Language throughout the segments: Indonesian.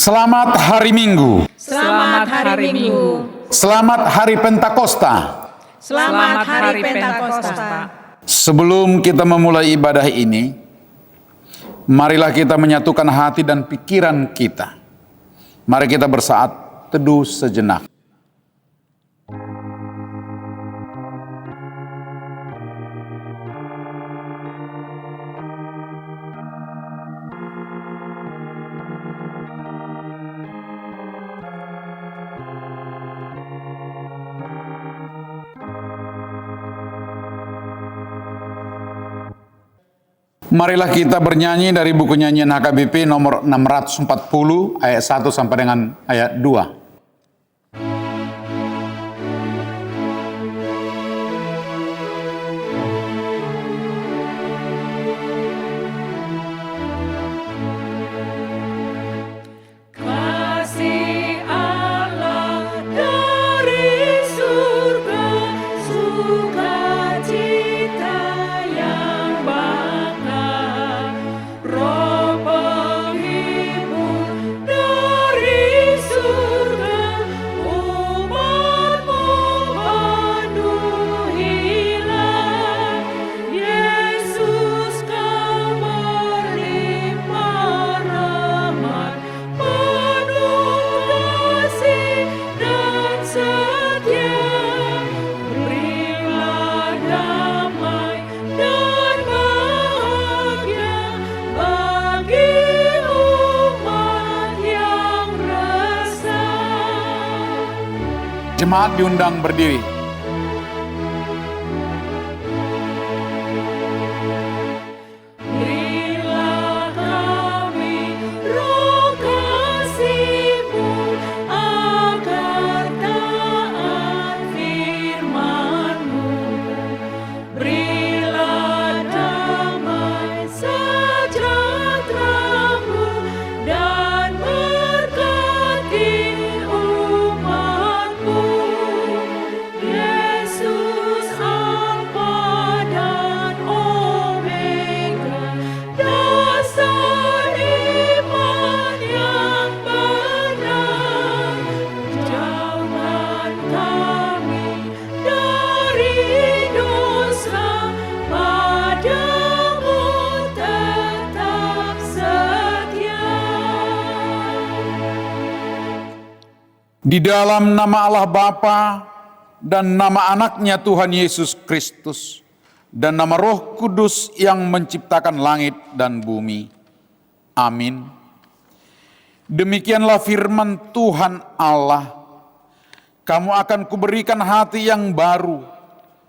Selamat hari Minggu. Selamat hari Minggu. Selamat hari Pentakosta. Selamat hari Pentakosta. Sebelum kita memulai ibadah ini, marilah kita menyatukan hati dan pikiran kita. Mari kita bersaat teduh sejenak. Marilah kita bernyanyi dari buku nyanyian HKBP nomor 640 ayat 1 sampai dengan ayat 2. Jemaat diundang berdiri. Berilah kami roh kasih-Mu agar taat firman-Mu. Berilah damai sejahtera-Mu dan berkati umat-Mu. Yesus Alfa dan Omega, dasar iman yang benar. Jauhkan kami dari dosa, Padamu tetap setia. Di dalam nama Allah Bapa dan nama anaknya Tuhan Yesus Kristus dan nama Roh Kudus yang menciptakan langit dan bumi. Amin. Demikianlah firman Tuhan Allah. Kamu akan kuberikan hati yang baru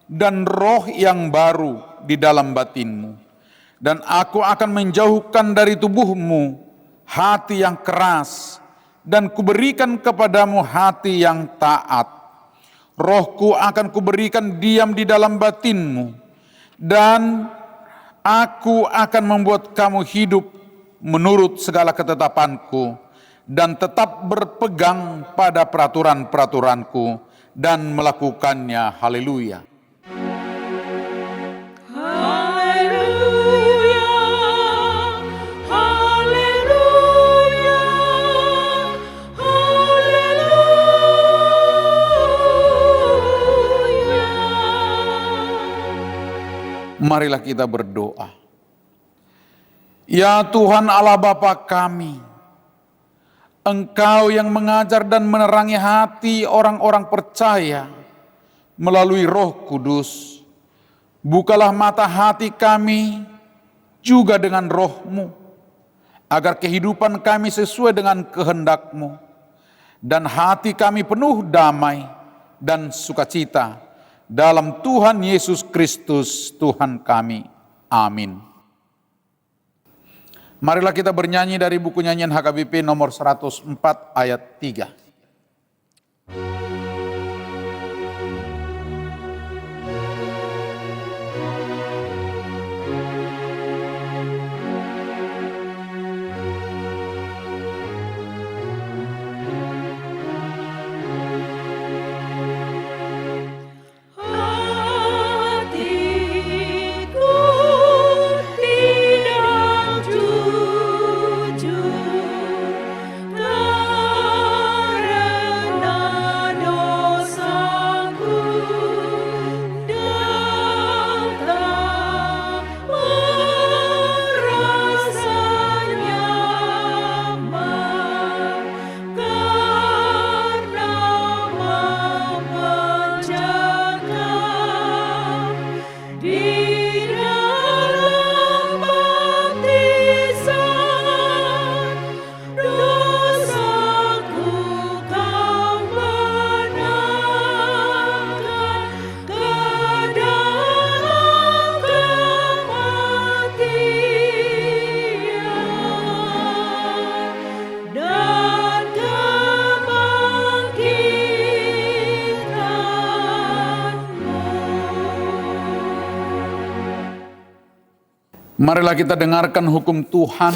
dan roh yang baru di dalam batinmu. Dan aku akan menjauhkan dari tubuhmu hati yang keras dan kuberikan kepadamu hati yang taat. Rohku akan kuberikan diam di dalam batinmu, dan aku akan membuat kamu hidup menurut segala ketetapanku, dan tetap berpegang pada peraturan-peraturanku, dan melakukannya. Haleluya. Marilah kita berdoa. Ya Tuhan Allah Bapa kami, Engkau yang mengajar dan menerangi hati orang-orang percaya melalui Roh Kudus. Bukalah mata hati kami juga dengan Roh-Mu, agar kehidupan kami sesuai dengan kehendak-Mu, dan hati kami penuh damai dan sukacita dalam Tuhan Yesus Kristus Tuhan kami. Amin. Marilah kita bernyanyi dari buku nyanyian HKBP nomor 104 ayat 3. Tidak jujur Marilah kita dengarkan hukum Tuhan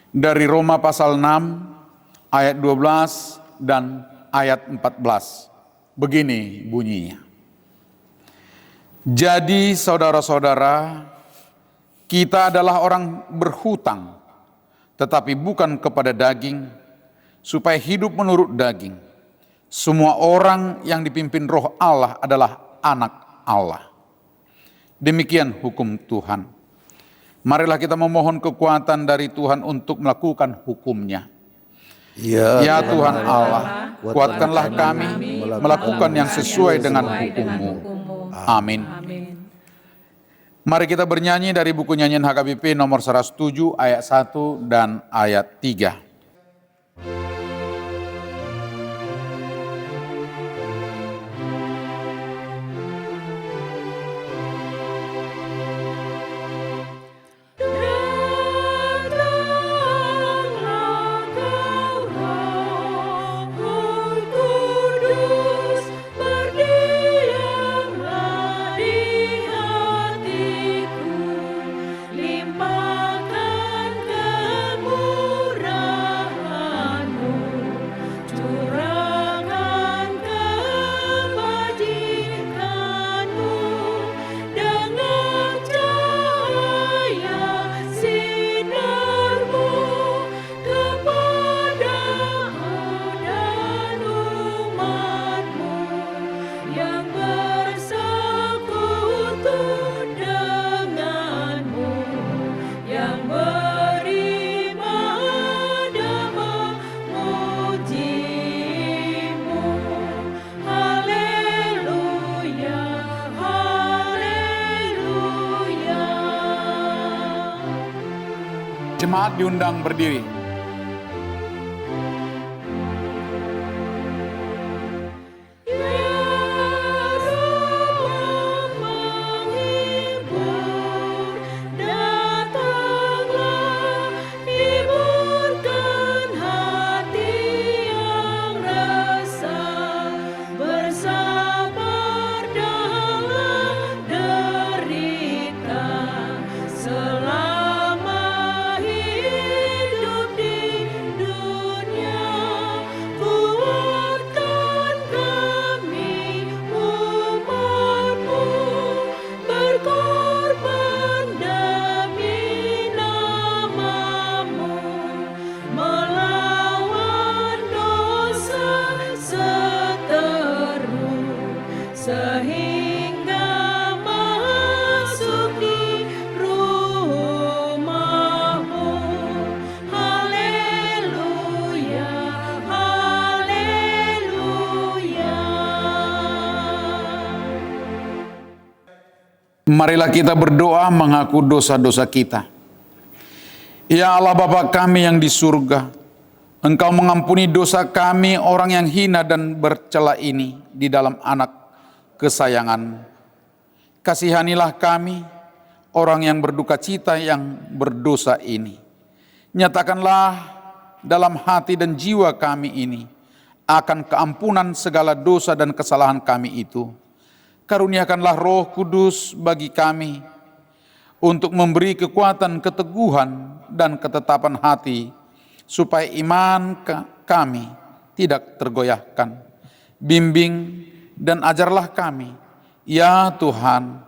dari Roma pasal 6 ayat 12 dan ayat 14. Begini bunyinya. Jadi saudara-saudara, kita adalah orang berhutang, tetapi bukan kepada daging, supaya hidup menurut daging. Semua orang yang dipimpin Roh Allah adalah anak Allah. Demikian hukum Tuhan. Marilah kita memohon kekuatan dari Tuhan untuk melakukan hukumnya. Ya Tuhan Allah, kuatkanlah kami melakukan yang sesuai dengan hukum-Mu. Amin. Mari kita bernyanyi dari buku nyanyian HKBP nomor 107 ayat 1 dan ayat 3. Jemaat diundang berdiri. Marilah kita berdoa mengaku dosa-dosa kita. Ya Allah Bapa kami yang di surga, Engkau mengampuni dosa kami orang yang hina dan bercela ini di dalam anak kesayangan. Kasihanilah kami orang yang berduka cita yang berdosa ini. Nyatakanlah dalam hati dan jiwa kami ini akan keampunan segala dosa dan kesalahan kami itu. Karuniakanlah Roh Kudus bagi kami untuk memberi kekuatan, keteguhan, dan ketetapan hati supaya iman kami tidak tergoyahkan. Bimbing dan ajarlah kami, ya Tuhan,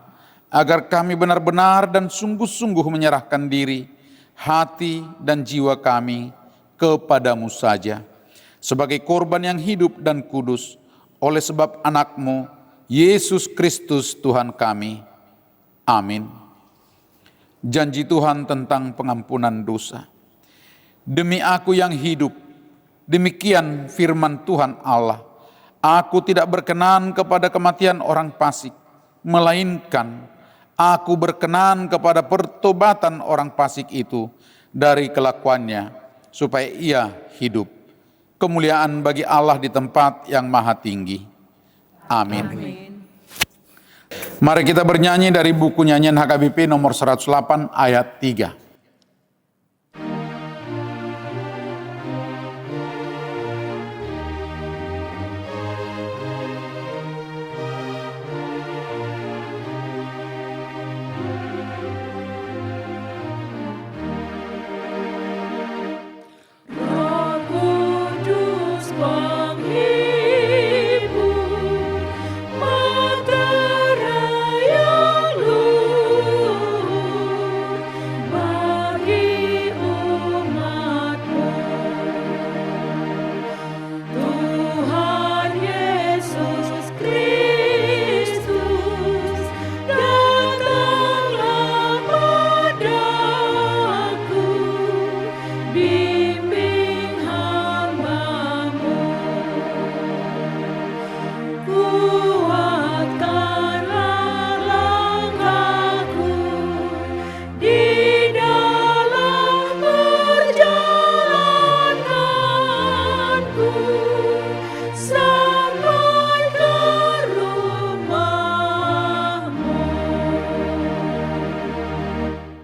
agar kami benar-benar dan sungguh-sungguh menyerahkan diri, hati, dan jiwa kami kepadamu saja sebagai korban yang hidup dan kudus oleh sebab anak-Mu Yesus Kristus Tuhan kami. Amin. Janji Tuhan tentang pengampunan dosa. Demi aku yang hidup, demikian firman Tuhan Allah, aku tidak berkenan kepada kematian orang fasik, melainkan aku berkenan kepada pertobatan orang fasik itu dari kelakuannya, supaya ia hidup. Kemuliaan bagi Allah di tempat yang maha tinggi. Amin. Mari kita bernyanyi dari buku nyanyian HKBP nomor 108 ayat 3.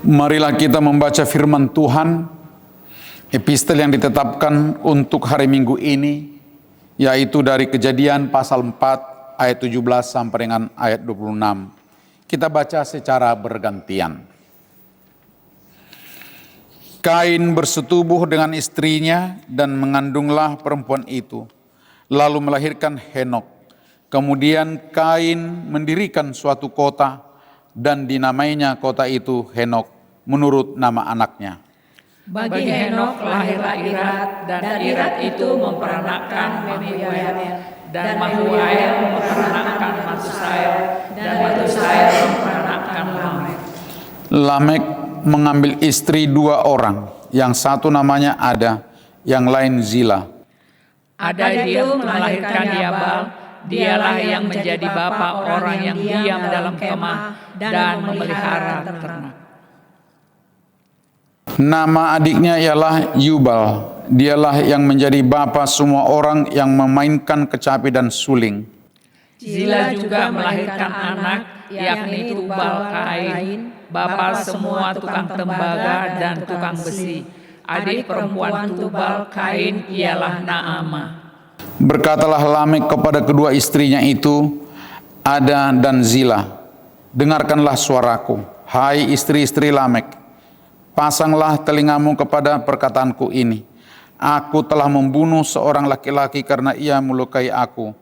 Marilah kita membaca firman Tuhan, epistel yang ditetapkan untuk hari Minggu ini, yaitu dari Kejadian pasal 4 ayat 17 sampai dengan ayat 26. Kita baca secara bergantian. Kain bersetubuh dengan istrinya dan mengandunglah perempuan itu, lalu melahirkan Henok. Kemudian Kain mendirikan suatu kota dan dinamainya kota itu Henok menurut nama anaknya. Bagi Henok lahirlah Irat, dan Irat itu memperanakkan Mehujael, dan Mehujael memperanakkan Matusael, dan Matusael memperanakkan Lamek. Lamek mengambil istri 2 orang, yang satu namanya Ada, yang lain Zila. Ada itu melahirkan Yabal, dialah yang menjadi bapa orang yang diam dalam kemah dan memelihara ternak. Nama adiknya ialah Yubal, dialah yang menjadi bapa semua orang yang memainkan kecapi dan suling. Zila juga melahirkan anak, yakni Tubal Kain, bapa semua tukang tembaga dan tukang besi. Adik perempuan Tubal Kain ialah Naamah. Berkatalah Lamek kepada kedua istrinya itu, Ada dan Zila, dengarkanlah suaraku, hai istri-istri Lamek. Pasanglah telingamu kepada perkataanku ini. Aku telah membunuh seorang laki-laki karena ia melukai aku,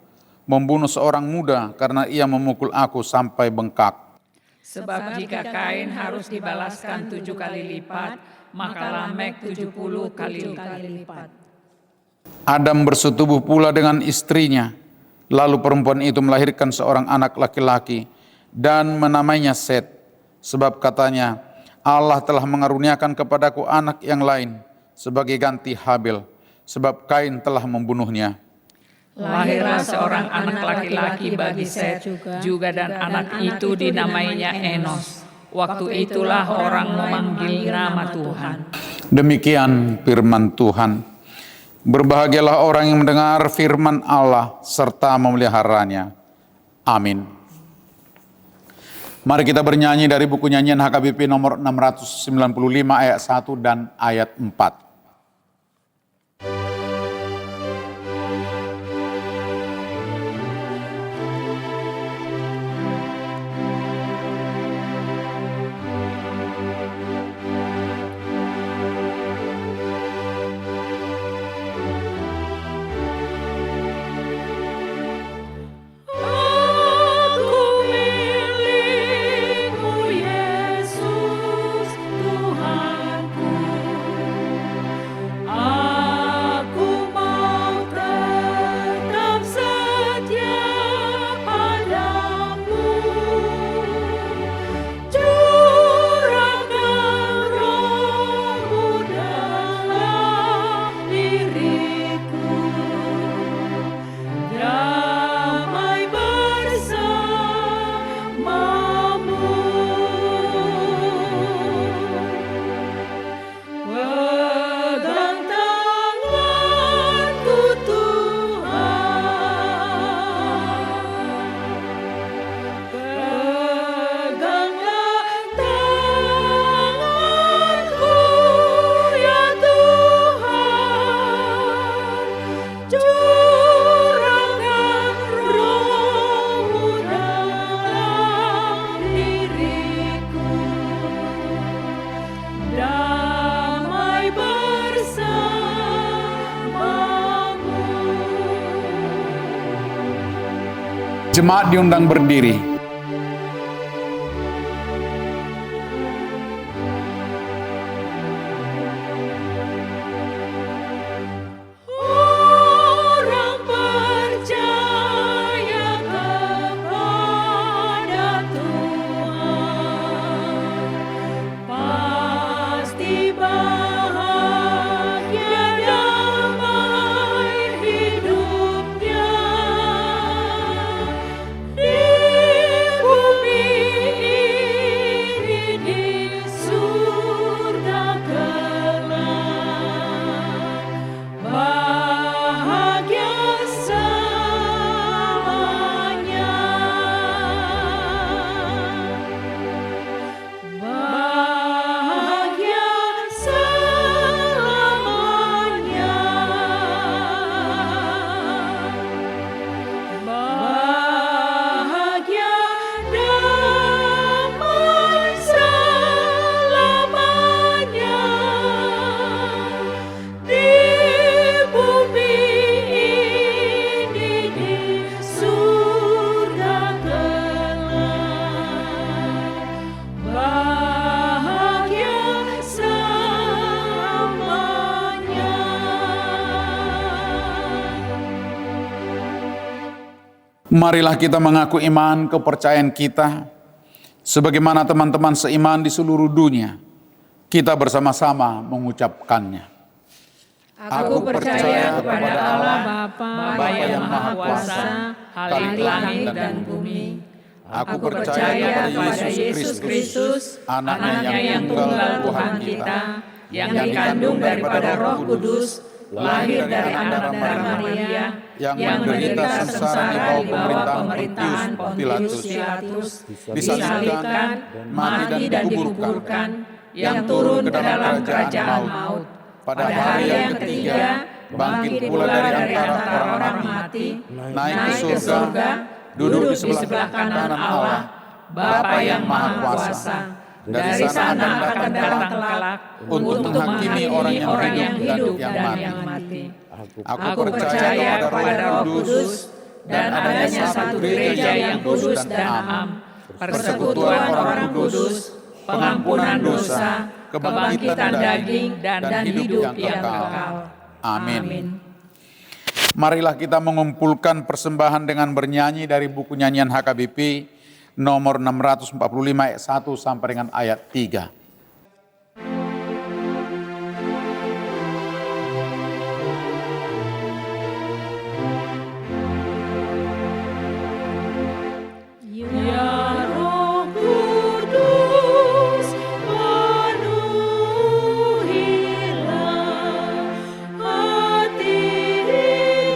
membunuh seorang muda karena ia memukul aku sampai bengkak. Sebab jika Kain harus dibalaskan 7 kali lipat, maka Lamek 70 kali lipat. Adam bersetubuh pula dengan istrinya, lalu perempuan itu melahirkan seorang anak laki-laki dan menamainya Set, sebab katanya, Allah telah mengaruniakan kepadaku anak yang lain sebagai ganti Habil, sebab Kain telah membunuhnya. Lahirlah seorang anak laki-laki bagi Set juga, dan anak itu dinamainya Enos. Waktu itulah orang memanggil nama Tuhan. Demikian firman Tuhan. Berbahagialah orang yang mendengar firman Allah serta memeliharanya. Amin. Mari kita bernyanyi dari buku nyanyian HKBP nomor 695 ayat 1 dan ayat 4. Jemaat diundang berdiri. Orang percaya kepada Tuhan pasti bahagia damai hidupnya. Di Marilah kita mengaku iman kepercayaan kita sebagaimana teman-teman seiman di seluruh dunia. Kita bersama-sama mengucapkannya. Aku percaya kepada Allah Bapa yang Maha Kuasa, Khalik langit dan bumi. Aku percaya kepada Yesus Kristus, anaknya yang tunggal Tuhan kita, yang dikandung daripada Roh Kudus, lahir dari anak Maria, yang menderita sengsara di bawah pemerintahan Pontius Pilatus, disalibkan, mati dan dikuburkan, yang turun ke dalam kerajaan maut. Pada hari yang ketiga, bangkit pula dari antara orang mati, naik ke surga, duduk di sebelah kanan Allah, Bapa yang Maha Kuasa. Dari sana akan datang kelak untuk menghakimi orang yang hidup dan yang mati. Aku percaya kepada Roh Kudus dan adanya satu gereja yang kudus dan am, persekutuan orang kudus, pengampunan dosa, kebangkitan daging, dan hidup yang kekal. Amin. Marilah kita mengumpulkan persembahan dengan bernyanyi dari buku nyanyian HKBP nomor 645 ayat 1 sampai dengan ayat 3. Ya Roh Kudus, penuhilah hati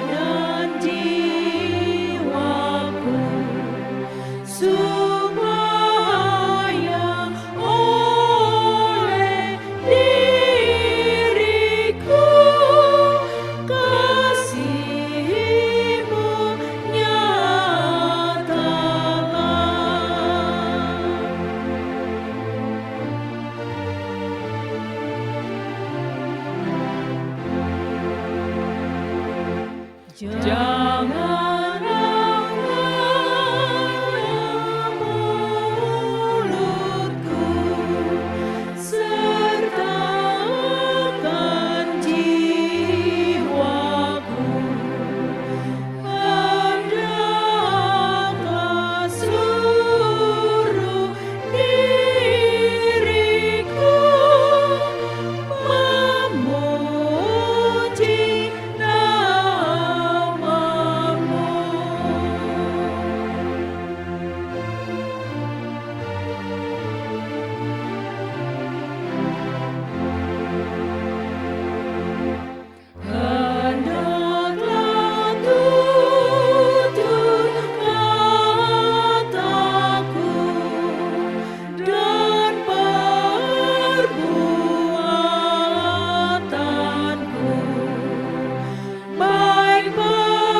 dan jiwaku, supaya oleh diriku kasih-Mu nyatakan. Jangan mulutku sertakan jiwaku, hendaklah seluruh diriku memuji nama-Mu. Hendaklah tutur kataku dan perbuatanku, baik perilaku,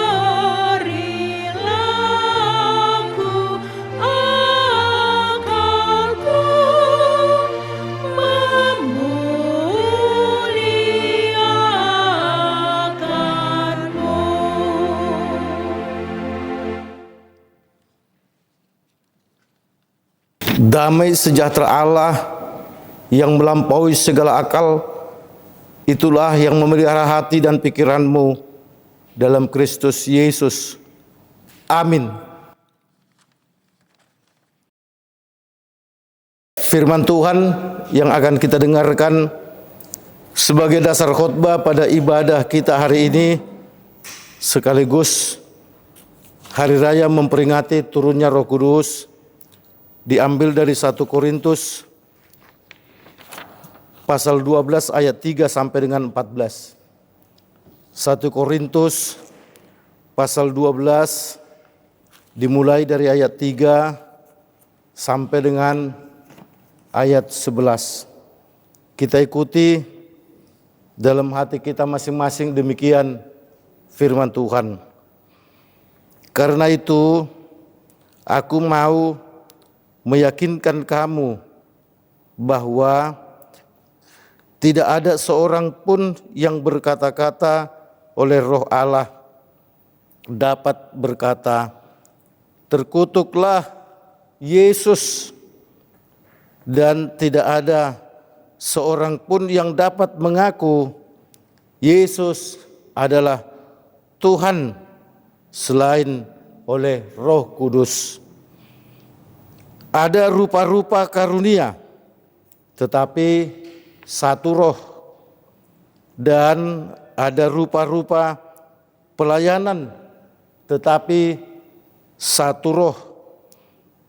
akalku, memuliakan-Mu. Damai sejahtera Allah yang melampaui segala akal, itulah yang memelihara hati dan pikiranmu dalam Kristus Yesus. Amin. Firman Tuhan yang akan kita dengarkan sebagai dasar khotbah pada ibadah kita hari ini, sekaligus hari raya memperingati turunnya Roh Kudus, diambil dari 1 Korintus pasal 12 ayat 3 sampai dengan 14. 1 Korintus pasal 12 dimulai dari ayat 3 sampai dengan ayat 11. Kita ikuti dalam hati kita masing-masing, demikian firman Tuhan. Karena itu aku mau meyakinkan kamu bahwa tidak ada seorang pun yang berkata-kata oleh Roh Allah dapat berkata, terkutuklah Yesus, dan tidak ada seorang pun yang dapat mengaku Yesus adalah Tuhan selain oleh Roh Kudus. Ada rupa-rupa karunia, tetapi satu roh. Dan ada rupa-rupa pelayanan, tetapi satu roh.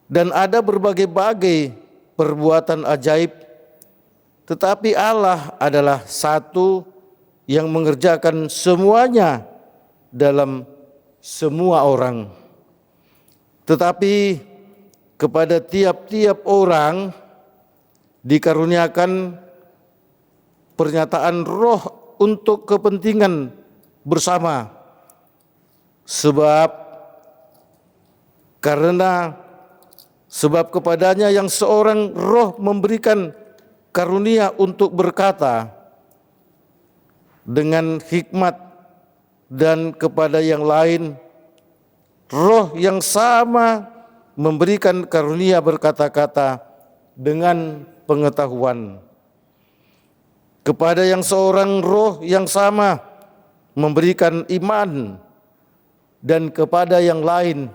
Dan ada berbagai-bagai perbuatan ajaib, tetapi Allah adalah satu yang mengerjakan semuanya dalam semua orang. Tetapi kepada tiap-tiap orang dikaruniakan pernyataan roh untuk kepentingan bersama. Sebab kepadanya yang seorang roh memberikan karunia untuk berkata dengan hikmat, dan kepada yang lain roh yang sama memberikan karunia berkata-kata dengan pengetahuan. Kepada yang seorang roh yang sama memberikan iman, dan kepada yang lain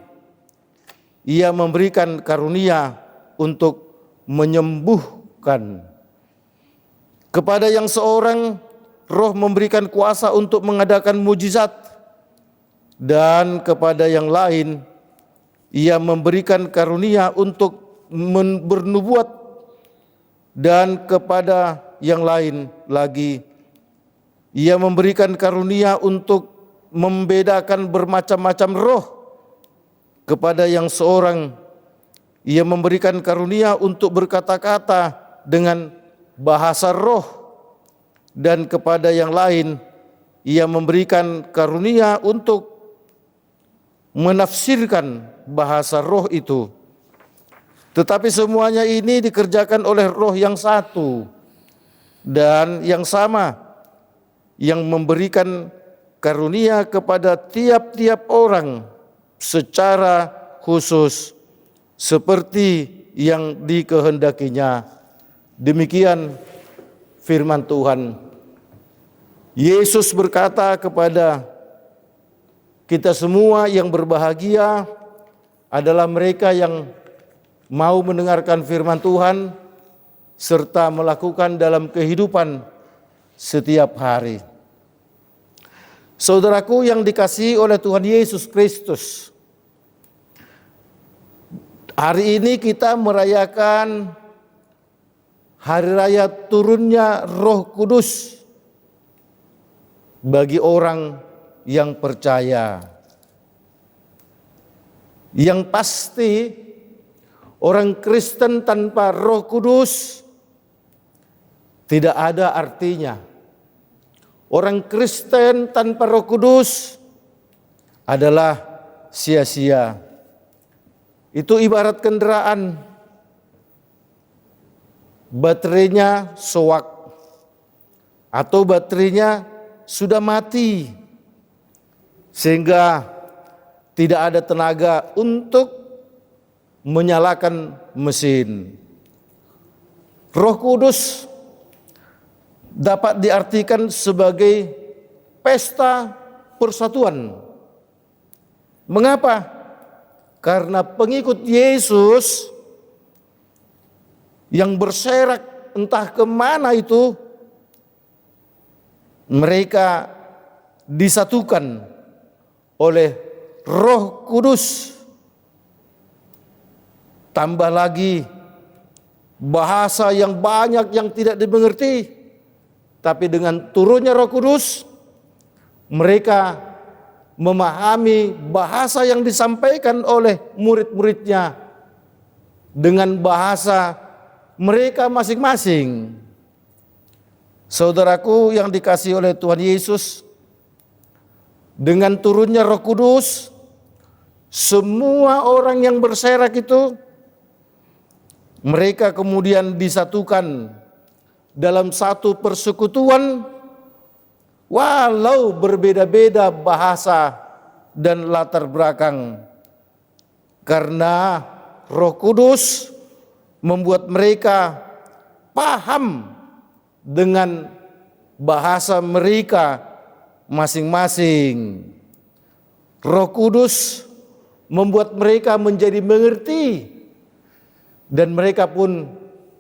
Ia memberikan karunia untuk menyembuhkan. Kepada yang seorang roh memberikan kuasa untuk mengadakan mujizat, dan kepada yang lain Ia memberikan karunia untuk bernubuat, dan kepada yang lain lagi Ia memberikan karunia untuk membedakan bermacam-macam roh. Kepada yang seorang Ia memberikan karunia untuk berkata-kata dengan bahasa roh, dan kepada yang lain Ia memberikan karunia untuk menafsirkan bahasa roh itu. Tetapi semuanya ini dikerjakan oleh Roh yang satu dan yang sama, yang memberikan karunia kepada tiap-tiap orang secara khusus seperti yang dikehendakinya. Demikian firman Tuhan. Yesus berkata kepada kita semua yang berbahagia adalah mereka yang mau mendengarkan firman Tuhan serta melakukan dalam kehidupan setiap hari. Saudaraku yang dikasihi oleh Tuhan Yesus Kristus, hari ini kita merayakan hari raya turunnya Roh Kudus bagi orang yang percaya. Yang pasti orang Kristen tanpa Roh Kudus tidak ada artinya. Orang Kristen tanpa Roh Kudus adalah sia-sia. Itu ibarat kendaraan, baterainya soak atau baterainya sudah mati sehingga tidak ada tenaga untuk menyalakan mesin. Roh Kudus dapat diartikan sebagai pesta persatuan. Mengapa? Karena pengikut Yesus yang berserak entah kemana itu, mereka disatukan oleh Roh Kudus. Tambah lagi bahasa yang banyak yang tidak dimengerti. Tapi dengan turunnya Roh Kudus, mereka memahami bahasa yang disampaikan oleh murid-muridnya dengan bahasa mereka masing-masing. Saudaraku yang dikasihi oleh Tuhan Yesus, dengan turunnya Roh Kudus, semua orang yang berserak itu, mereka kemudian disatukan dalam satu persekutuan, walau berbeda-beda bahasa dan latar belakang. Karena Roh Kudus membuat mereka paham dengan bahasa mereka masing-masing. Roh Kudus membuat mereka menjadi mengerti, dan mereka pun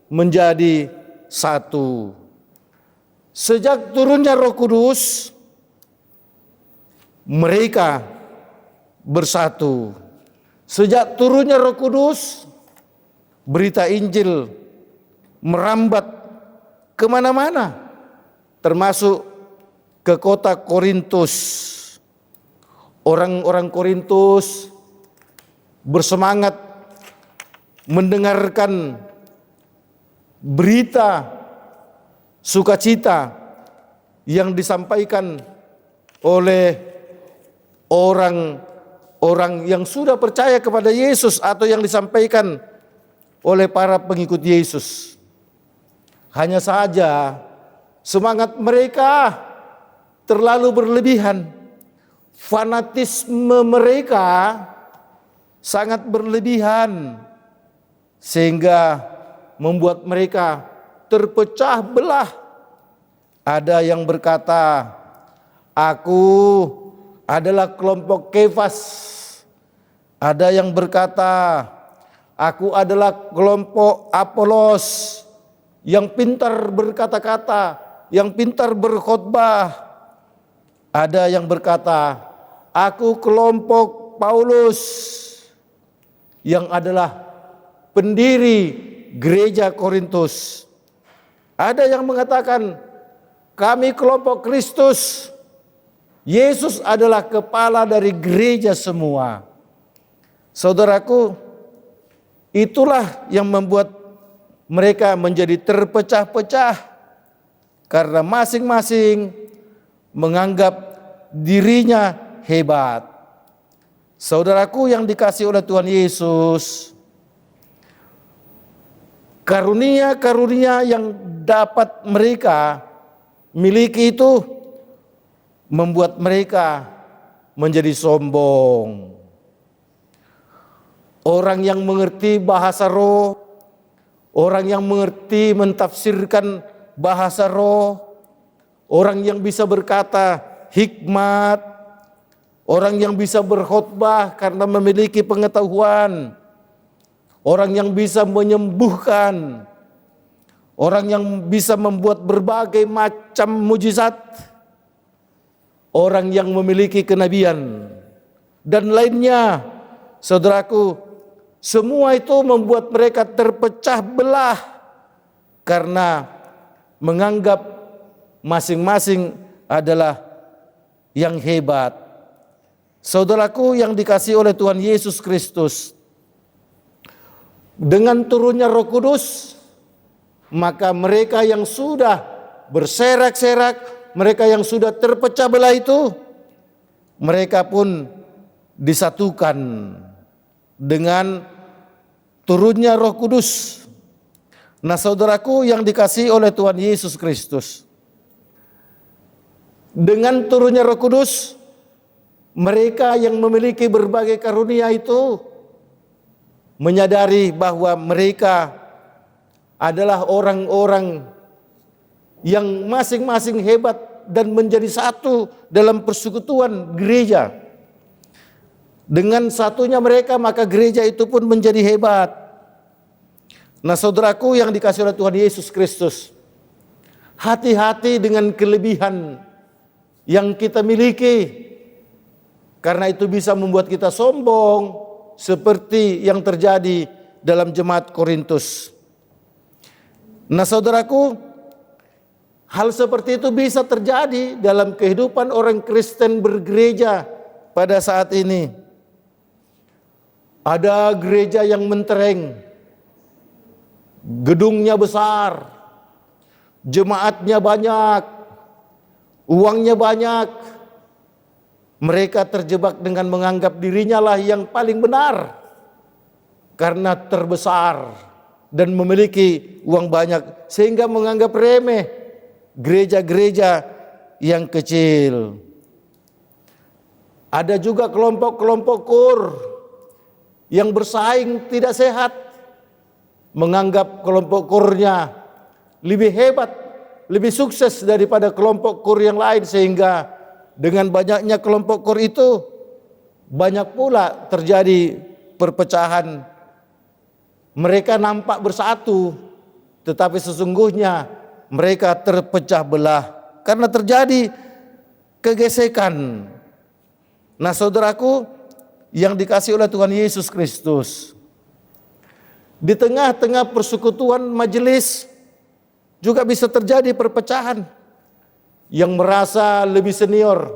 menjadi satu. Sejak turunnya Roh Kudus, mereka bersatu. Sejak turunnya Roh Kudus, berita Injil merambat kemana-mana, termasuk ke kota Korintus. Orang-orang Korintus bersemangat mendengarkan berita sukacita yang disampaikan oleh orang yang sudah percaya kepada Yesus atau yang disampaikan oleh para pengikut Yesus. Hanya saja semangat mereka terlalu berlebihan. Fanatisme mereka sangat berlebihan sehingga membuat mereka terpecah belah. Ada yang berkata, aku adalah kelompok Kefas. Ada yang berkata, aku adalah kelompok Apolos yang pintar berkata-kata, yang pintar berkhotbah. Ada yang berkata, aku kelompok Paulus yang adalah pendiri gereja Korintus. Ada yang mengatakan, kami kelompok Kristus. Yesus adalah kepala dari gereja semua. Saudaraku, itulah yang membuat mereka menjadi terpecah-pecah karena masing-masing menganggap dirinya hebat. Saudaraku yang dikasihi oleh Tuhan Yesus, karunia-karunia yang dapat mereka miliki itu membuat mereka menjadi sombong. Orang yang mengerti bahasa roh, orang yang mengerti mentafsirkan bahasa roh, orang yang bisa berkata hikmat, orang yang bisa berkhotbah karena memiliki pengetahuan, orang yang bisa menyembuhkan, orang yang bisa membuat berbagai macam mujizat, orang yang memiliki kenabian, dan lainnya. Saudaraku, semua itu membuat mereka terpecah belah karena menganggap masing-masing adalah yang hebat. Saudaraku yang dikasihi oleh Tuhan Yesus Kristus, dengan turunnya Roh Kudus, maka mereka yang sudah berserak-serak, mereka yang sudah terpecah belah itu, mereka pun disatukan dengan turunnya Roh Kudus. Nah, saudaraku yang dikasihi oleh Tuhan Yesus Kristus, dengan turunnya Roh Kudus, mereka yang memiliki berbagai karunia itu menyadari bahwa mereka adalah orang-orang yang masing-masing hebat dan menjadi satu dalam persekutuan gereja. Dengan satunya mereka, maka gereja itu pun menjadi hebat. Nah, saudaraku yang dikasihi oleh Tuhan Yesus Kristus, hati-hati dengan kelebihan yang kita miliki, karena itu bisa membuat kita sombong seperti yang terjadi dalam jemaat Korintus. Nah, saudaraku, hal seperti itu bisa terjadi dalam kehidupan orang Kristen bergereja pada saat ini. Ada gereja yang mentereng, gedungnya besar, jemaatnya banyak, uangnya banyak. Mereka terjebak dengan menganggap dirinya lah yang paling benar karena terbesar dan memiliki uang banyak, sehingga menganggap remeh gereja-gereja yang kecil. Ada juga kelompok-kelompok kur yang bersaing tidak sehat, menganggap kelompok kurnya lebih hebat, lebih sukses daripada kelompok kur yang lain, sehingga dengan banyaknya kelompok kur itu banyak pula terjadi perpecahan. Mereka nampak bersatu, tetapi sesungguhnya mereka terpecah belah karena terjadi kegesekan. Nah, saudaraku yang dikasihi oleh Tuhan Yesus Kristus, di tengah-tengah persekutuan majelis juga bisa terjadi perpecahan. Yang merasa lebih senior,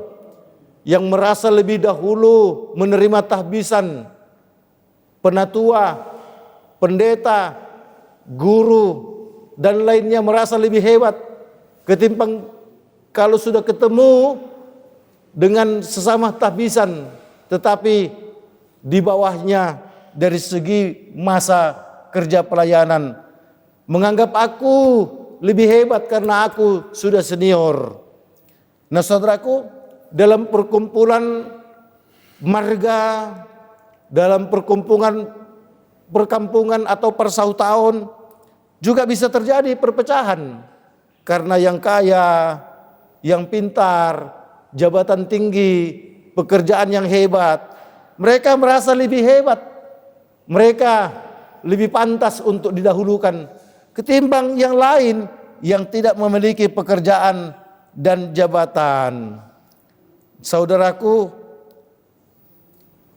yang merasa lebih dahulu menerima tahbisan, penatua, pendeta, guru, dan lainnya merasa lebih hebat ketimbang kalau sudah ketemu dengan sesama tahbisan, tetapi di bawahnya dari segi masa kerja pelayanan menganggap aku lebih hebat karena aku sudah senior. Nah, saudaraku, dalam perkumpulan marga, dalam perkampungan atau persautahun juga bisa terjadi perpecahan karena yang kaya, yang pintar, jabatan tinggi, pekerjaan yang hebat, mereka merasa lebih hebat, mereka lebih pantas untuk didahulukan ketimbang yang lain yang tidak memiliki pekerjaan dan jabatan. Saudaraku,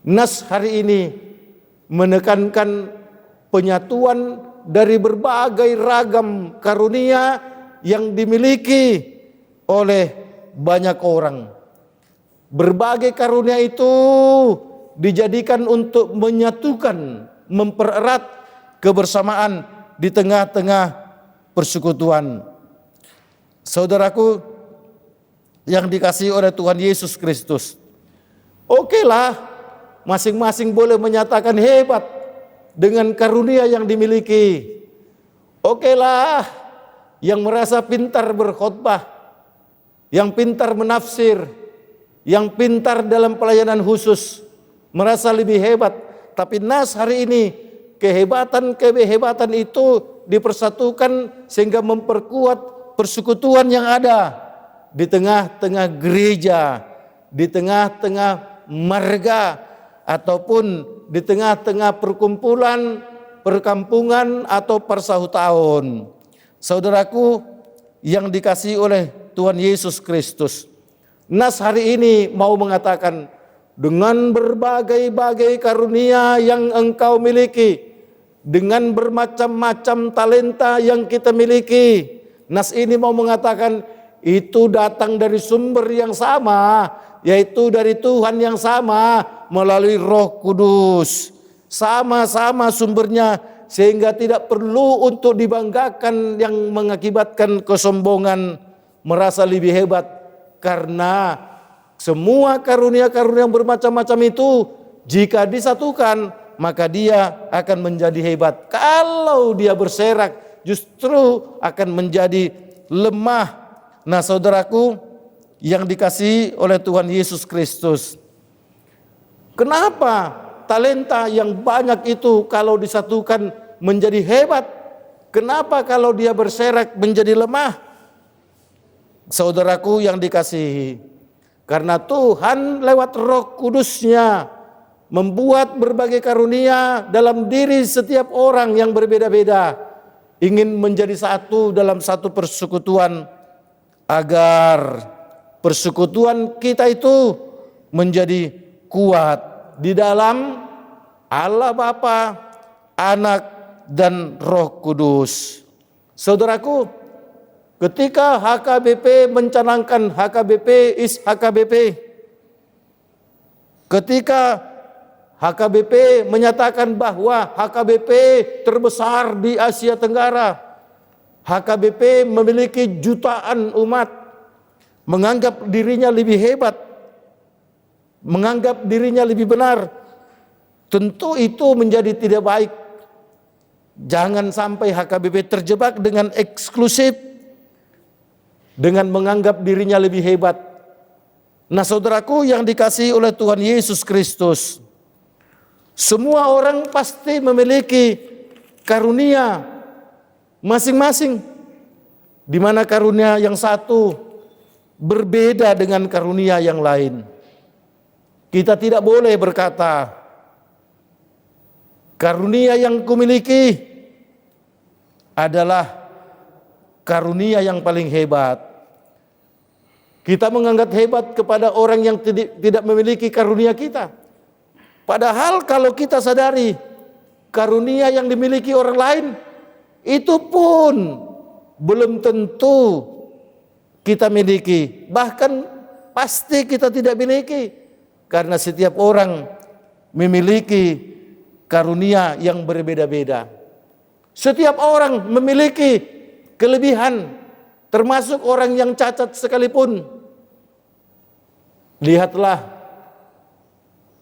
nas hari ini menekankan penyatuan dari berbagai ragam karunia yang dimiliki oleh banyak orang. Berbagai karunia itu dijadikan untuk menyatukan, mempererat kebersamaan di tengah-tengah persekutuan. Saudaraku yang dikasihi oleh Tuhan Yesus Kristus, okelah, masing-masing boleh menyatakan hebat dengan karunia yang dimiliki. Okelah, yang merasa pintar berkhotbah, yang pintar menafsir, yang pintar dalam pelayanan khusus, merasa lebih hebat. Tapi nas hari ini, kehebatan itu dipersatukan sehingga memperkuat persekutuan yang ada di tengah-tengah gereja, di tengah-tengah marga, ataupun di tengah-tengah perkumpulan, perkampungan atau persautahun. Saudaraku yang dikasihi oleh Tuhan Yesus Kristus, nas hari ini mau mengatakan, dengan berbagai-bagai karunia yang engkau miliki, dengan bermacam-macam talenta yang kita miliki, nas ini mau mengatakan itu datang dari sumber yang sama, yaitu dari Tuhan yang sama melalui Roh Kudus. Sama-sama sumbernya, sehingga tidak perlu untuk dibanggakan yang mengakibatkan kesombongan, merasa lebih hebat, karena semua karunia-karunia yang bermacam-macam itu jika disatukan maka dia akan menjadi hebat. Kalau dia berserak justru akan menjadi lemah. Nah, saudaraku yang dikasihi oleh Tuhan Yesus Kristus, kenapa talenta yang banyak itu kalau disatukan menjadi hebat? Kenapa kalau dia berserak menjadi lemah? Saudaraku yang dikasihi, karena Tuhan lewat Roh Kudus-Nya membuat berbagai karunia dalam diri setiap orang yang berbeda-beda, ingin menjadi satu dalam satu persekutuan, agar persekutuan kita itu menjadi kuat di dalam Allah Bapa, Anak, dan Roh Kudus. Saudaraku, ketika HKBP mencanangkan HKBP is HKBP, ketika HKBP menyatakan bahwa HKBP terbesar di Asia Tenggara, HKBP memiliki jutaan umat, menganggap dirinya lebih hebat, menganggap dirinya lebih benar, tentu itu menjadi tidak baik. Jangan sampai HKBP terjebak dengan eksklusif, dengan menganggap dirinya lebih hebat. Nah, saudaraku yang dikasihi oleh Tuhan Yesus Kristus, semua orang pasti memiliki karunia masing-masing, di mana karunia yang satu berbeda dengan karunia yang lain. Kita tidak boleh berkata, karunia yang kumiliki adalah karunia yang paling hebat. Kita menganggap hebat kepada orang yang tidak memiliki karunia kita. Padahal kalau kita sadari karunia yang dimiliki orang lain, itu pun belum tentu kita miliki. Bahkan pasti kita tidak miliki. Karena setiap orang memiliki karunia yang berbeda-beda. Setiap orang memiliki kelebihan, termasuk orang yang cacat sekalipun. Lihatlah,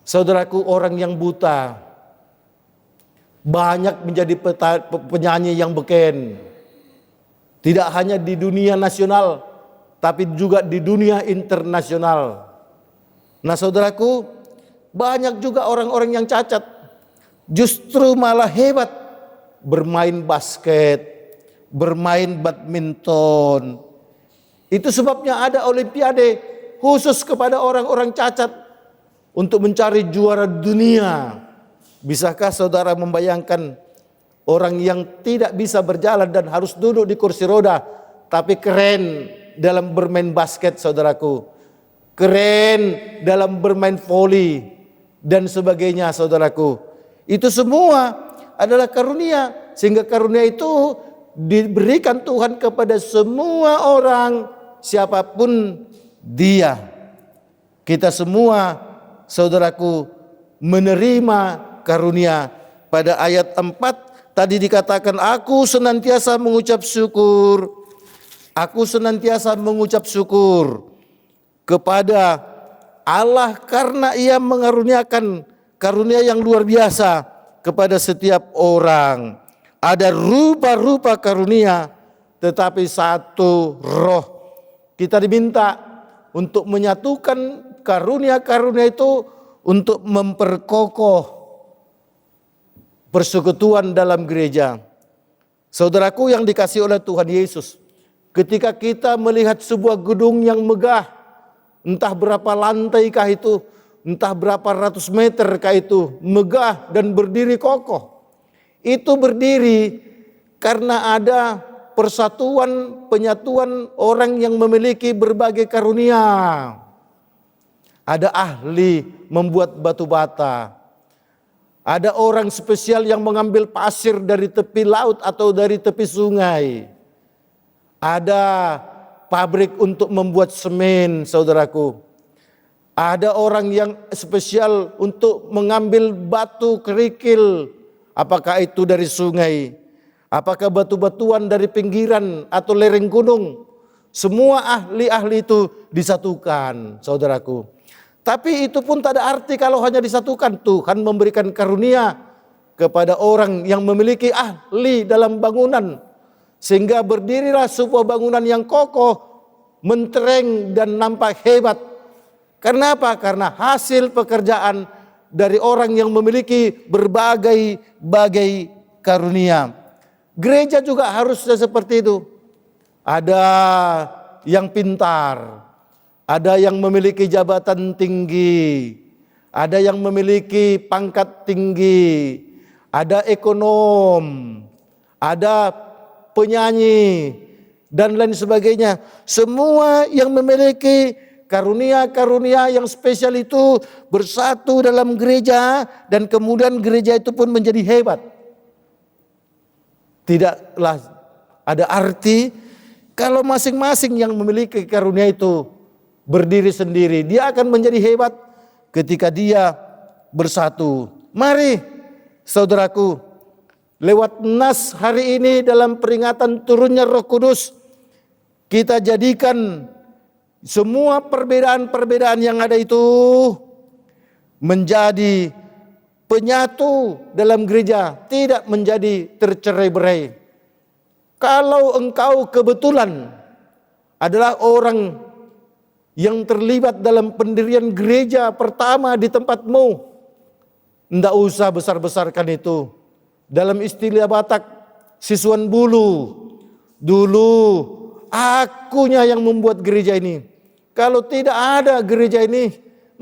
saudaraku, orang yang buta banyak menjadi penyanyi yang beken. Tidak hanya di dunia nasional, tapi juga di dunia internasional. Nah saudaraku, banyak juga orang-orang yang cacat justru malah hebat bermain basket, bermain badminton. Itu sebabnya ada olimpiade khusus kepada orang-orang cacat untuk mencari juara dunia. Bisakah saudara membayangkan orang yang tidak bisa berjalan dan harus duduk di kursi roda, tapi keren dalam bermain basket, saudaraku, keren dalam bermain voli dan sebagainya, saudaraku. Itu semua adalah karunia, sehingga karunia itu diberikan Tuhan kepada semua orang, siapapun dia. Kita semua, saudaraku, menerima karunia. Pada ayat 4 tadi dikatakan, aku senantiasa mengucap syukur. Aku senantiasa mengucap syukur kepada Allah karena Ia mengaruniakan karunia yang luar biasa kepada setiap orang. Ada rupa-rupa karunia, tetapi satu roh. Kita diminta untuk menyatukan karunia-karunia itu untuk memperkokoh persekutuan dalam gereja. Saudaraku yang dikasihi oleh Tuhan Yesus, ketika kita melihat sebuah gedung yang megah, entah berapa lantai kah itu, entah berapa ratus meter kah itu, megah dan berdiri kokoh. Itu berdiri karena ada persatuan, penyatuan orang yang memiliki berbagai karunia. Ada ahli membuat batu bata. Ada orang spesial yang mengambil pasir dari tepi laut atau dari tepi sungai. Ada pabrik untuk membuat semen, saudaraku. Ada orang yang spesial untuk mengambil batu kerikil. Apakah itu dari sungai? Apakah batu-batuan dari pinggiran atau lereng gunung? Semua ahli-ahli itu disatukan, saudaraku. Tapi itu pun tak ada arti kalau hanya disatukan. Tuhan memberikan karunia kepada orang yang memiliki ahli dalam bangunan. Sehingga berdirilah sebuah bangunan yang kokoh, mentereng dan nampak hebat. Karena apa? Karena hasil pekerjaan dari orang yang memiliki berbagai karunia. Gereja juga harusnya seperti itu. Ada yang pintar, ada yang memiliki jabatan tinggi, ada yang memiliki pangkat tinggi, ada ekonom, ada penyanyi, dan lain sebagainya. Semua yang memiliki karunia-karunia yang spesial itu bersatu dalam gereja, dan kemudian gereja itu pun menjadi hebat. Tidaklah ada arti kalau masing-masing yang memiliki karunia itu berdiri sendiri. Dia akan menjadi hebat ketika dia bersatu. Mari saudaraku, lewat nas hari ini dalam peringatan turunnya Roh Kudus, kita jadikan semua perbedaan-perbedaan yang ada itu menjadi penyatu dalam gereja, tidak menjadi tercerai-berai. Kalau engkau kebetulan adalah orang yang terlibat dalam pendirian gereja pertama di tempatmu, tidak usah besar-besarkan itu. Dalam istilah Batak, siswan bulu, dulu akunya yang membuat gereja ini. Kalau tidak ada gereja ini,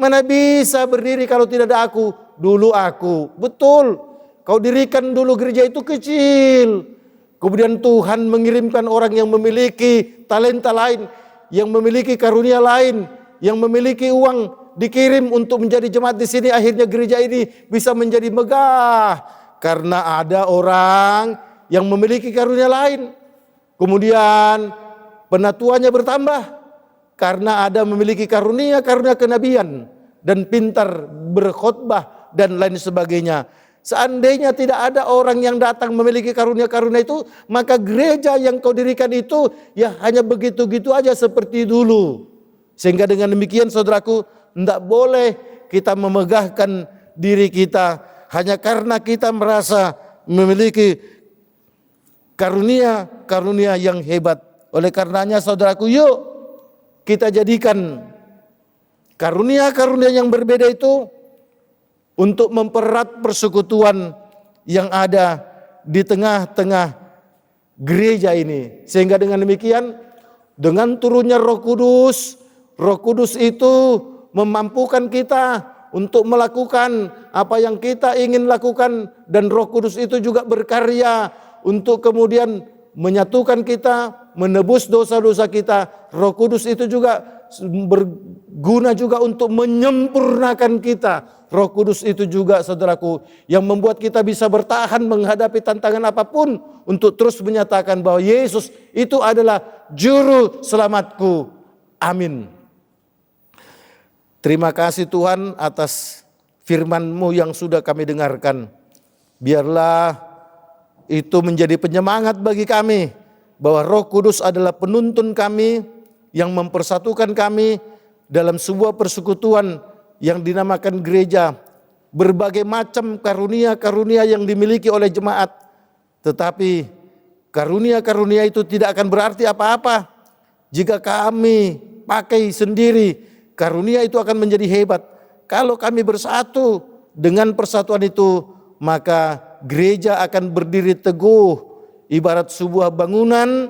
Mana bisa berdiri kalau tidak ada aku? Dulu aku. Betul. Kau dirikan dulu gereja itu kecil. Kemudian Tuhan mengirimkan orang yang memiliki talenta lain, yang memiliki karunia lain, yang memiliki uang, dikirim untuk menjadi jemaat di sini. Akhirnya gereja ini bisa menjadi megah karena ada orang yang memiliki karunia lain. Kemudian penatuannya bertambah karena ada memiliki karunia kenabian dan pintar berkhotbah dan lain sebagainya. Seandainya tidak ada orang yang datang memiliki karunia-karunia itu, maka gereja yang kau dirikan itu ya hanya begitu-gitu aja seperti dulu. Sehingga dengan demikian saudaraku, tidak boleh kita memegahkan diri kita hanya karena kita merasa memiliki karunia yang hebat. Oleh karenanya saudaraku, yuk kita jadikan karunia-karunia yang berbeda itu untuk mempererat persekutuan yang ada di tengah-tengah gereja ini. Sehingga dengan demikian, dengan turunnya Roh Kudus itu memampukan kita untuk melakukan apa yang kita ingin lakukan, dan Roh Kudus itu juga berkarya untuk kemudian menyatukan kita, menebus dosa-dosa kita. Roh Kudus itu juga berguna juga untuk menyempurnakan kita. Roh Kudus itu juga saudaraku yang membuat kita bisa bertahan menghadapi tantangan apapun untuk terus menyatakan bahwa Yesus itu adalah juru selamatku. Amin. Terima kasih Tuhan atas firman-Mu yang sudah kami dengarkan. Biarlah itu menjadi penyemangat bagi kami bahwa Roh Kudus adalah penuntun kami yang mempersatukan kami dalam sebuah persekutuan yang dinamakan gereja. Berbagai macam karunia-karunia yang dimiliki oleh jemaat, tetapi karunia-karunia itu tidak akan berarti apa-apa jika kami pakai sendiri. Karunia itu akan menjadi hebat kalau kami bersatu. Dengan persatuan itu maka gereja akan berdiri teguh. Ibarat sebuah bangunan,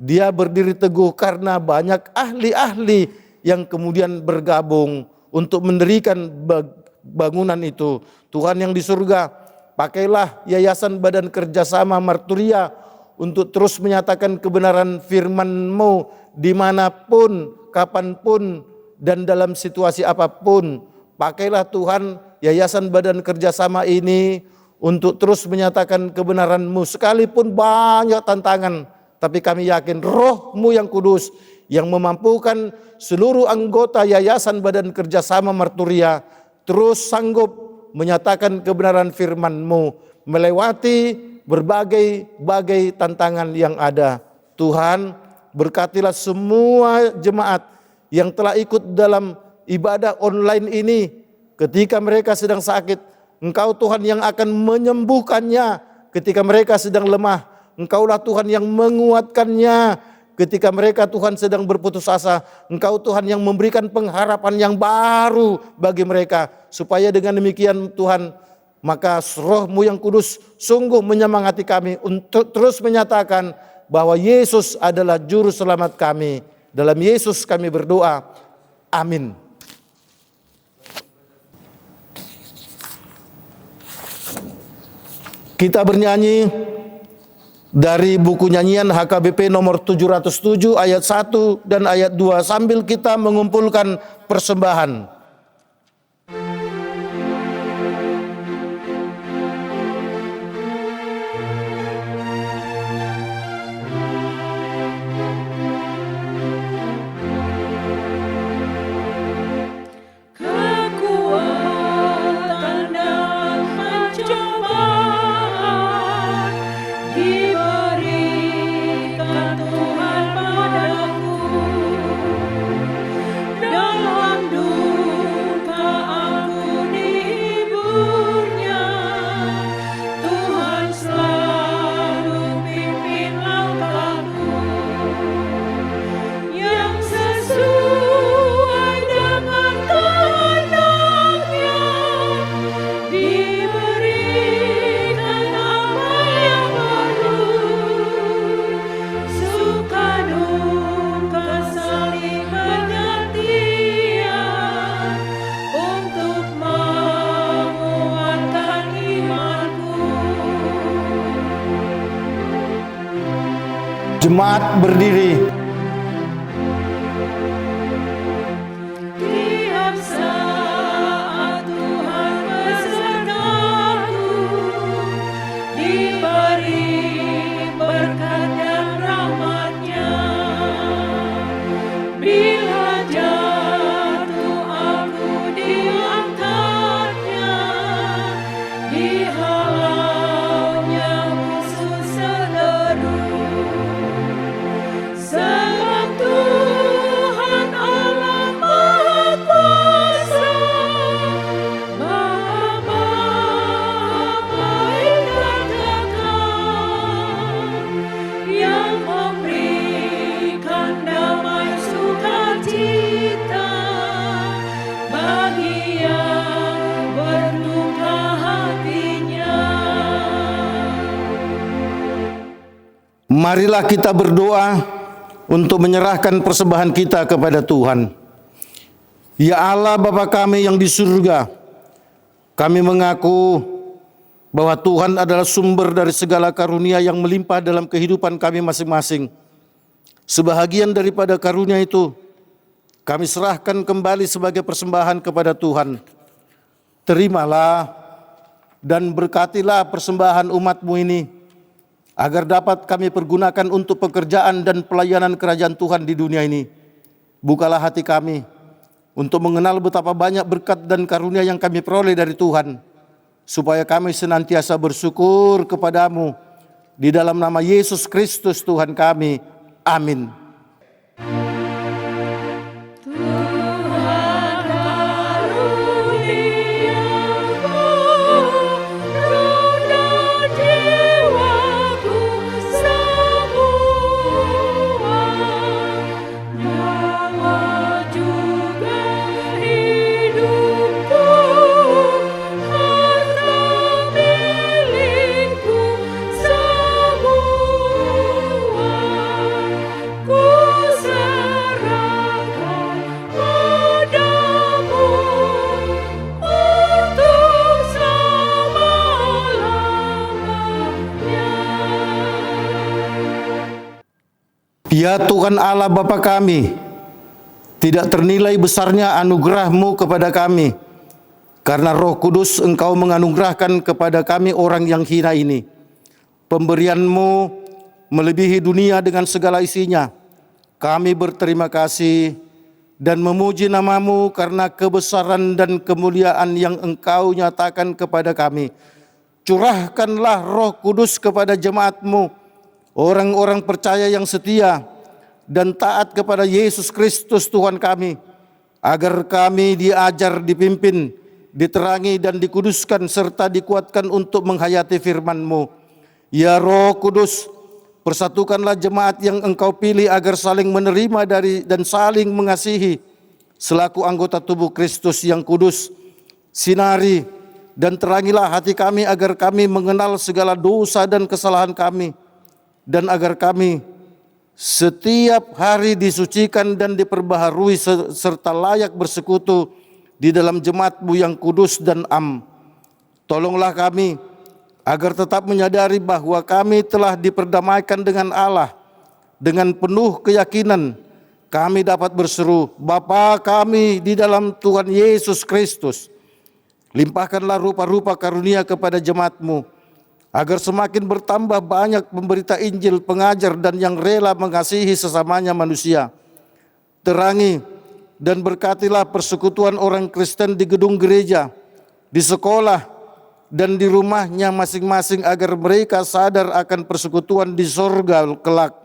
dia berdiri teguh karena banyak ahli-ahli yang kemudian bergabung untuk mendirikan bangunan itu. Tuhan yang di surga, pakailah Yayasan Badan Kerjasama Marturia untuk terus menyatakan kebenaran firman-Mu dimanapun, kapanpun, dan dalam situasi apapun. Pakailah Tuhan Yayasan Badan Kerjasama ini untuk terus menyatakan kebenaran-Mu sekalipun banyak tantangan. Tapi kami yakin Roh-Mu yang kudus yang memampukan seluruh anggota Yayasan Badan Kerjasama Marturia terus sanggup menyatakan kebenaran firman-Mu melewati berbagai tantangan yang ada. Tuhan, berkatilah semua jemaat yang telah ikut dalam ibadah online ini. Ketika mereka sedang sakit, Engkau Tuhan yang akan menyembuhkannya. Ketika mereka sedang lemah, Engkaulah Tuhan yang menguatkannya. Ketika mereka Tuhan sedang berputus asa, Engkau Tuhan yang memberikan pengharapan yang baru bagi mereka. Supaya dengan demikian Tuhan, maka Roh-Mu yang kudus sungguh menyemangati kami untuk terus menyatakan bahwa Yesus adalah juru selamat kami. Dalam Yesus kami berdoa. Amin. Kita bernyanyi dari buku nyanyian HKBP nomor 707 ayat 1 dan ayat 2 sambil kita mengumpulkan persembahan. Kekuatan dan pencobaan diberikan Tuhan padaku dalam dunia. Jemaat berdiri. Tiap saat Tuhan besertaku, diberi berkat dan rahmat-Nya. Bila jatuh aku diangkat-Nya, dihalaunya musuh seluruh. Sebab Tuhan Allah Maha Kuasa, Maha baik dan kekal, yang memberikan damai sukacita bagi yang berduka hatinya. Marilah kita berdoa untuk menyerahkan persembahan kita kepada Tuhan. Ya Allah Bapa kami yang di surga, kami mengaku bahwa Tuhan adalah sumber dari segala karunia yang melimpah dalam kehidupan kami masing-masing. Sebahagian daripada karunia itu kami serahkan kembali sebagai persembahan kepada Tuhan. Terimalah dan berkatilah persembahan umat-Mu ini, agar dapat kami pergunakan untuk pekerjaan dan pelayanan kerajaan Tuhan di dunia ini. Bukalah hati kami untuk mengenal betapa banyak berkat dan karunia yang kami peroleh dari Tuhan, supaya kami senantiasa bersyukur kepadamu. Di dalam nama Yesus Kristus Tuhan kami. Amin. Tuhan karuniamu, roda jiwaku semua, nyawa juga hidupku, harta milikku semua, ku serahkan padamu untuk selama-lamanya. Ya Tuhan Allah Bapa kami, tidak ternilai besarnya anugerah-Mu kepada kami, karena Roh Kudus Engkau menganugerahkan kepada kami orang yang hina ini. Pemberian-Mu melebihi dunia dengan segala isinya. Kami berterima kasih dan memuji nama-Mu karena kebesaran dan kemuliaan yang Engkau nyatakan kepada kami. Curahkanlah Roh Kudus kepada jemaat-Mu, orang-orang percaya yang setia dan taat kepada Yesus Kristus Tuhan kami, agar kami diajar, dipimpin, diterangi dan dikuduskan serta dikuatkan untuk menghayati firman-Mu. Ya Roh Kudus, persatukanlah jemaat yang Engkau pilih agar saling menerima dari dan saling mengasihi selaku anggota tubuh Kristus yang kudus. Sinari dan terangilah hati kami agar kami mengenal segala dosa dan kesalahan kami, dan agar kami setiap hari disucikan dan diperbaharui serta layak bersekutu di dalam jemaat-Mu yang kudus dan am. Tolonglah kami agar tetap menyadari bahwa kami telah diperdamaikan dengan Allah. Dengan penuh keyakinan kami dapat berseru, Bapa kami di dalam Tuhan Yesus Kristus. Limpahkanlah rupa-rupa karunia kepada jemaat-Mu, agar semakin bertambah banyak pemberita Injil, pengajar, dan yang rela mengasihi sesamanya manusia. Terangi dan berkatilah persekutuan orang Kristen di gedung gereja, di sekolah, dan di rumahnya masing-masing, agar mereka sadar akan persekutuan di sorga kelak.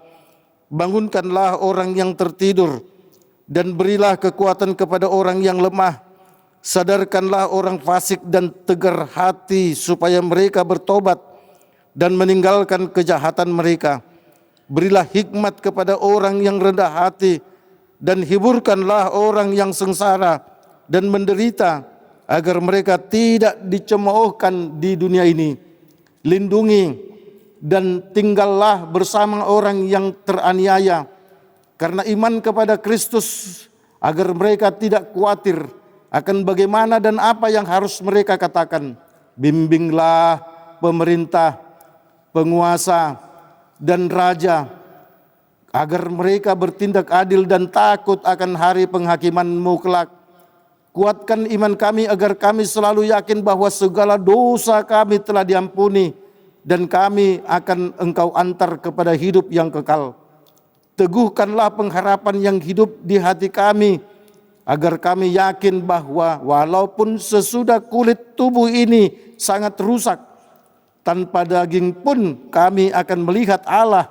Bangunkanlah orang yang tertidur, dan berilah kekuatan kepada orang yang lemah. Sadarkanlah orang fasik dan tegar hati, supaya mereka bertobat dan meninggalkan kejahatan mereka. Berilah hikmat kepada orang yang rendah hati, dan hiburkanlah orang yang sengsara dan menderita, agar mereka tidak dicemoohkan di dunia ini. Lindungi dan tinggallah bersama orang yang teraniaya karena iman kepada Kristus, agar mereka tidak khawatir akan bagaimana dan apa yang harus mereka katakan. Bimbinglah pemerintah, penguasa, dan raja, agar mereka bertindak adil dan takut akan hari penghakiman-Mu kelak. Kuatkan iman kami agar kami selalu yakin bahwa segala dosa kami telah diampuni dan kami akan Engkau antar kepada hidup yang kekal. Teguhkanlah pengharapan yang hidup di hati kami, agar kami yakin bahwa walaupun sesudah kulit tubuh ini sangat rusak, tanpa daging pun kami akan melihat Allah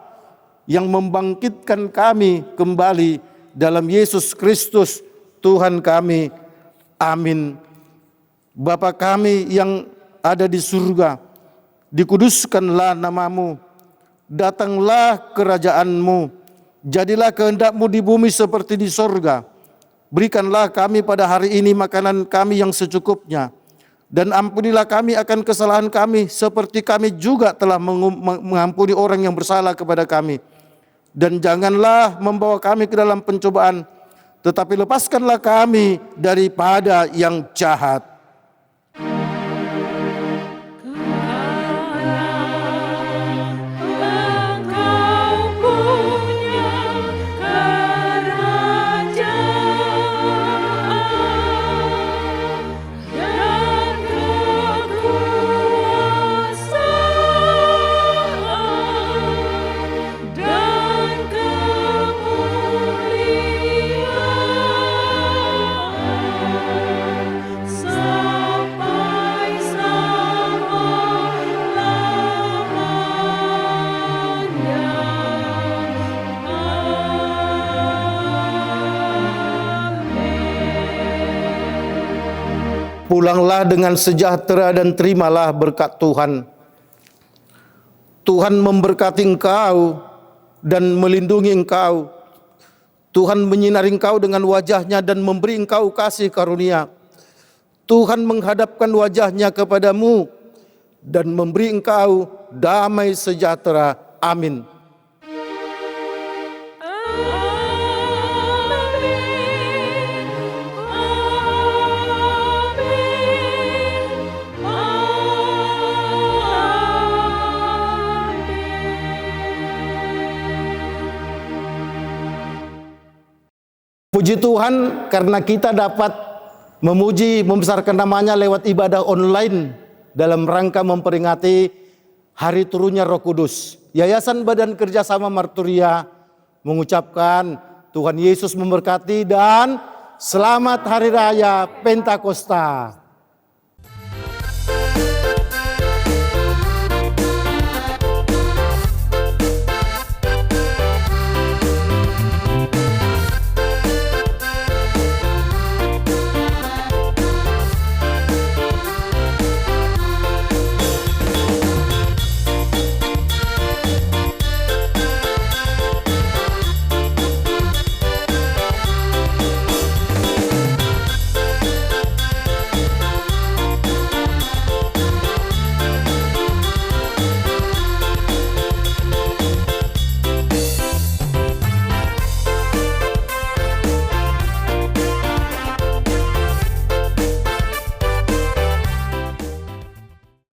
yang membangkitkan kami kembali dalam Yesus Kristus Tuhan kami. Amin. Bapa kami yang ada di surga, dikuduskanlah nama-Mu, datanglah kerajaan-Mu, jadilah kehendak-Mu di bumi seperti di sorga. Berikanlah kami pada hari ini makanan kami yang secukupnya, dan ampunilah kami akan kesalahan kami seperti kami juga telah mengampuni orang yang bersalah kepada kami. Dan janganlah membawa kami ke dalam pencobaan, tetapi lepaskanlah kami daripada yang jahat. Engkau punya kerajaan dan kekuasaan dan kemuliaan sampai selama-lamanya. Amin. Pulanglah dengan sejahtera dan terimalah berkat Tuhan. Tuhan memberkati engkau dan melindungi engkau. Tuhan menyinari engkau dengan wajah-Nya dan memberi engkau kasih karunia. Tuhan menghadapkan wajah-Nya kepadamu dan memberi engkau damai sejahtera. Amin. Puji Tuhan karena kita dapat memuji, membesarkan nama-Nya lewat ibadah online dalam rangka memperingati hari turunnya Roh Kudus. Yayasan Badan Kerjasama Marturia mengucapkan Tuhan Yesus memberkati dan selamat Hari Raya Pentakosta.